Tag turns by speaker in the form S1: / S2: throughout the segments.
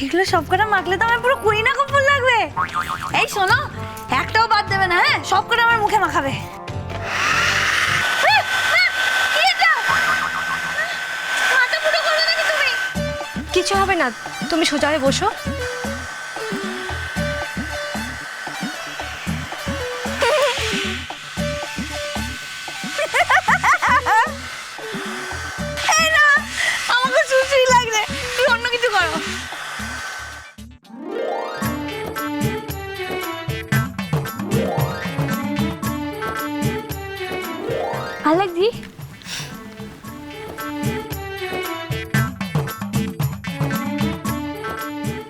S1: এগুলো সব কটা মাখলে তো আমার পুরো করিনা কাপুর লাগবে। এই শোনো, একটাও বাদ দেবে না, হ্যাঁ? সব কটা আমার মুখে মাখাবে। মাথা ফুটো করবে নাকি তুমি?
S2: কিছু হবে না, তুমি সোজা হয়ে বসো।
S1: এই না, আমাকে সুশ্রী লাগছে, তুই অন্য কিছু করো। ভালো লাগছি।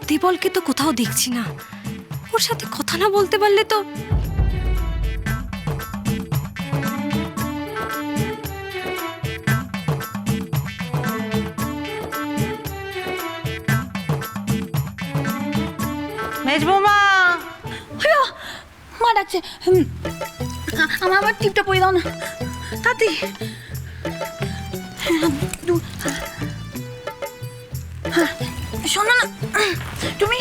S2: দেবলকে তো কোথাও দেখছি না, ওর সাথে কথা না বলতে পারলে তো।
S3: মেজবৌমা,
S1: মা ডাকছে। আমার আবার টিপটা পরে দাও না তাতে। শোনো না, তুমি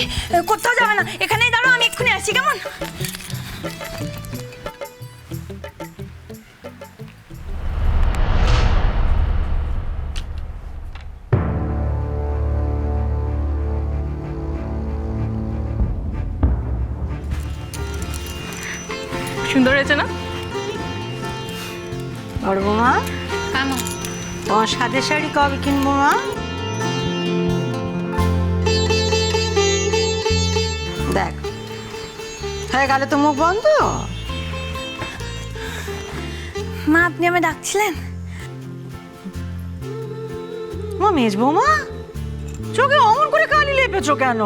S1: কোথাও যাবে না, এখানেই দাঁড়াও, আমি এক্ষুনি আসছি, কেমন?
S4: সুন্দর হয়েছে না?
S3: বড় বৌমা,
S4: কেন?
S3: তোমার সাদের শাড়ি কবে কিনবো মা? দেখ, হয়ে গেলে তো মুখ বন্ধ।
S1: মা, আপনি আমায় ডাকছিলেন?
S3: মা, মেজবৌমা, চোখে অমন করে কালি লেপেছো কেন?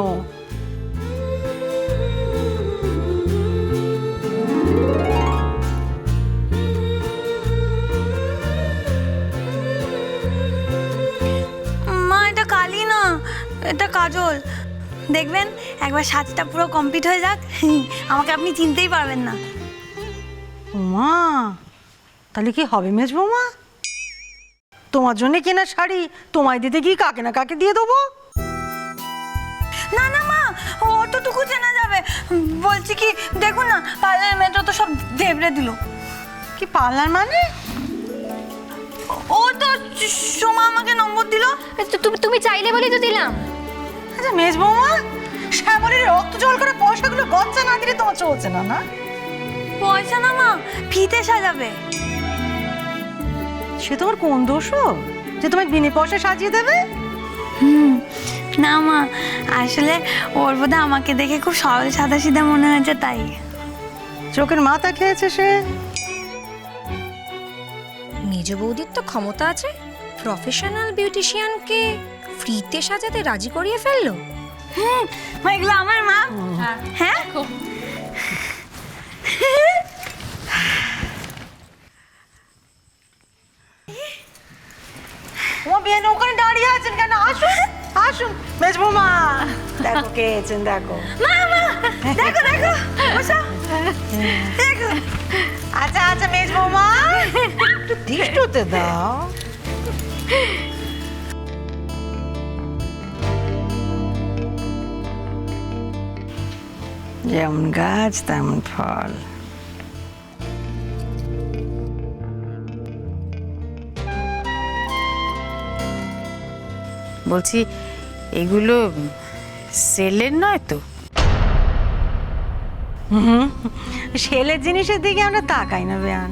S1: মা, এটা কালি না, এটা কাজল। দেখবেন একবার সাজটা পুরো কমপ্লিট হয়ে যাক, আমাকে আপনি চিনতেই পারবেন না।
S3: মা, তাহলে কি হবে মেজবৌমা? তোমার জন্য কেনা শাড়ি তোমায় দিতে কি কাকে না কাকে দিয়ে দেবো?
S1: না না মা, অতটুকু চেনা যাবে। বলছি কি, দেখুন না, পার্লার মেয়েটা তো সব দেবড়ে দিল।
S3: কি পার্লার মানে?
S1: ও তো সোমা আমাকে নম্বর দিল।
S2: তুমি চাইলে বলেই তো দিলাম।
S3: আচ্ছা মেজবৌমা, শ্যামলের রক্ত জল করে পয়সাগুলো গচ্চা না দিলে তোমার চলছে না, না?
S1: পয়সা না মা, ফিতে সাজাবে।
S3: সে তোমার কোন দোষ যে তোমায় বিনে পয়সা সাজিয়ে দেবে?
S1: না মা, আসলে ওর বোধহয় আমাকে দেখে খুব সরল সাদা সিধা মনে হয়েছে, তাই।
S3: চোখের মাথা খেয়েছে সে।
S2: মেজ বৌদির তো ক্ষমতা আছে, প্রফেশনাল বিউটিশিয়ানকে ফ্রিতে সাজাতে রাজি করিয়ে ফেললো।
S1: মা, এগুলো আমার মা। হ্যাঁ,
S3: তোমার বিয়ে ওখানে দাঁড়িয়ে আছেন কেন? আসুন আসুন মেজবৌমা, দেখো কে এসেছেন, দেখো।
S1: মা মা, দেখো দেখো, বসো, দেখো।
S3: আচ্ছা আচ্ছা মেজবৌমা, একটু দৃষ্টতে দাও। যেমন গাছ তেমন ফল।
S4: বলছি, এগুলো সেলের নয় তো?
S3: ছেলের জিনিসের দিকে আমরা তাকাই না বেয়ান।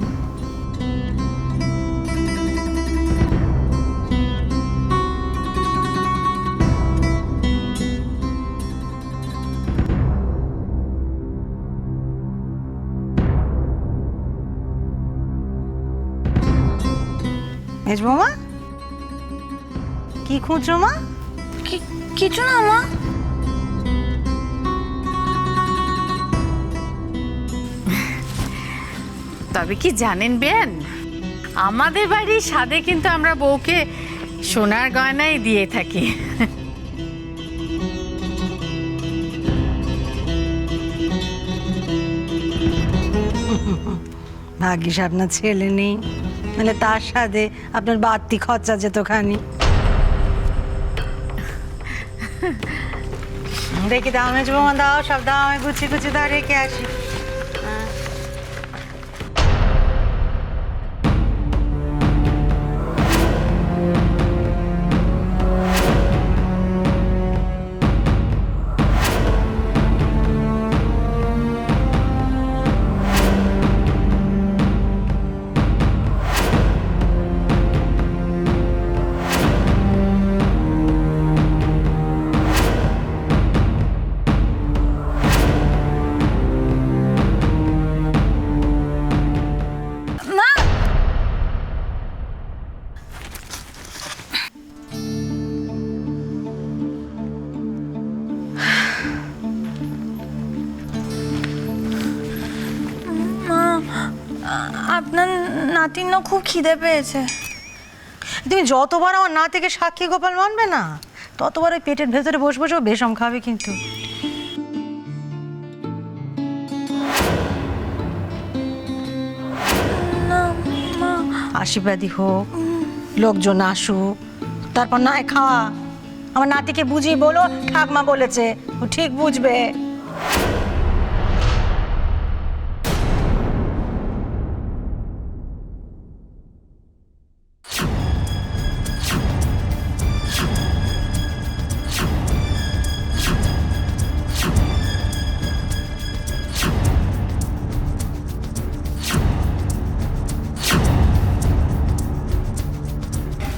S3: মেজবৌমা, কি খুঁজছো মা?
S1: কিছু না মা।
S4: তবে কি জানেন বেন, আমাদের বাড়ির সাধে কিন্তু আমরা বউকে সোনার গয়নাই দিয়ে থাকি।
S3: ভাগ্যিস আপনার ছেলে নেই, মানে তার সাথে আপনার বাড়তি খরচা যেত খানি। দেখি দাও মেজ বৌমা, দাও সব দাও, আমি গুছিয়ে গুছিয়ে দাও, রেখে আসি।
S1: মা, মা, আপনার নাতির না খুব খিদে পেয়েছে।
S3: তুমি যতবার আমার না থেকে সাক্ষী গোপাল মানবে না, ততবার ওই পেটের ভেতরে বসে বসে ও বেশম খাবে কিন্তু।
S1: না মা,
S3: আশীর্বাদী হোক, লোকজন আসুক, তারপর না খাওয়া। আমার নাতিকে বুঝিয়ে বলো, ঠাকমা বলেছে, ও ঠিক বুঝবে।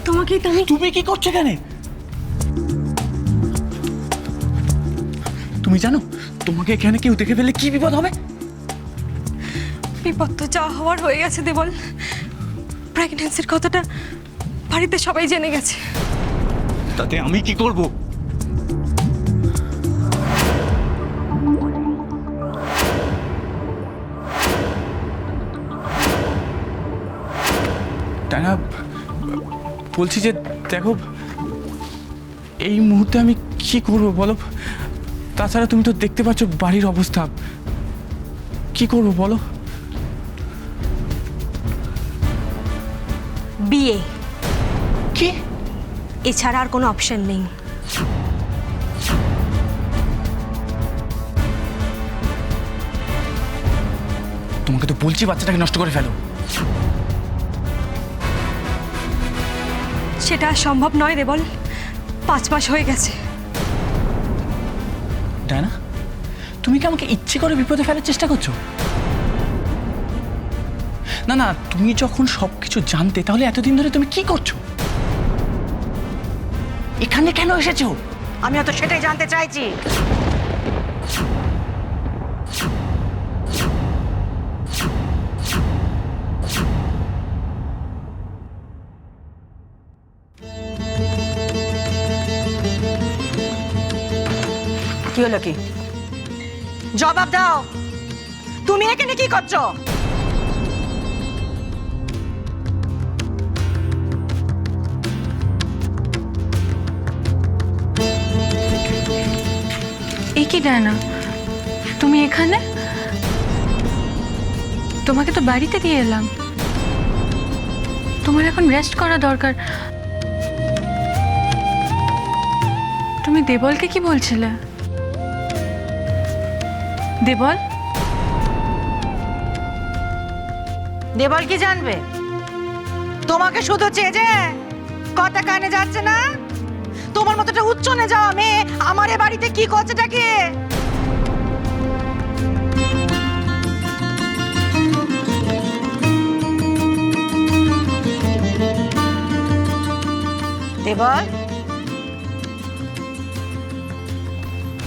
S1: তোমাকেই তো আমি।
S5: তুমি কি করছো এখানে? তুমি জানো তোমাকে এখানে কেউ দেখে ফেললে কি বিপদ হবে?
S2: বিপদ তো যা হওয়ার হয়ে গেছে দেবল। প্রেগন্যান্সির কথাটা বাড়িতে সবাই জেনে গেছে।
S5: তাতে আমি কি করব? ডানা, বলছি যে দেখো, এই মুহূর্তে আমি কি করব বলো? তাছাড়া তুমি তো দেখতে পাচ্ছ বাড়ির অবস্থা, কি করব বলো?
S2: বিয়ে,
S5: কি?
S2: এছাড়া আর কোনো অপশন নেই।
S5: তোমাকে তো বলছি বাচ্চাটাকে নষ্ট করে ফেলো।
S2: সেটা আর সম্ভব নয় দেবল। 5 মাস হয়ে গেছে।
S5: ডানা, তুমি কি আমাকে ইচ্ছে করে বিপদে ফেলার চেষ্টা করছো? না না, তুমি যখন সবকিছু জানতে, তাহলে এতদিন ধরে তুমি কি করছো? এখানে কেন এসেছো?
S3: আমিও তো সেটাই জানতে চাইছি। কি হলো কি? জবাব দাও, তুমি এখানে কি করছো?
S1: এ কি ডায়না, তুমি এখানে? তোমাকে তো বাড়িতে দিয়ে এলাম। তোমার এখন রেস্ট করা দরকার। তুমি দেবলকে কি বলছিলে? দেবল?
S3: দেবল কি জানবে? তোমাকে শুধু চেয়ে কথা কানে যাচ্ছে না? তোমার মতো একটা উচ্চনে যাওয়া মেয়ে আমার এ বাড়িতে কি করছেটা কি? দেবল,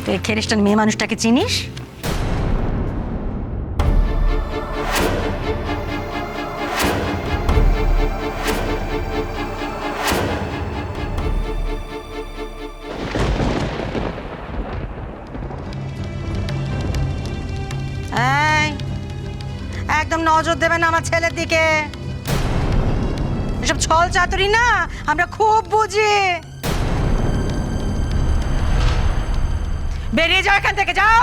S3: তুই খ্রিস্টান মেয়ে মানুষটাকে চিনিস? একদম নজর দেবেন আমার ছেলের দিকে। এসব ছল চাতুরি না আমরা খুব বুঝি। বেরিয়ে যাও এখান থেকে, যাও।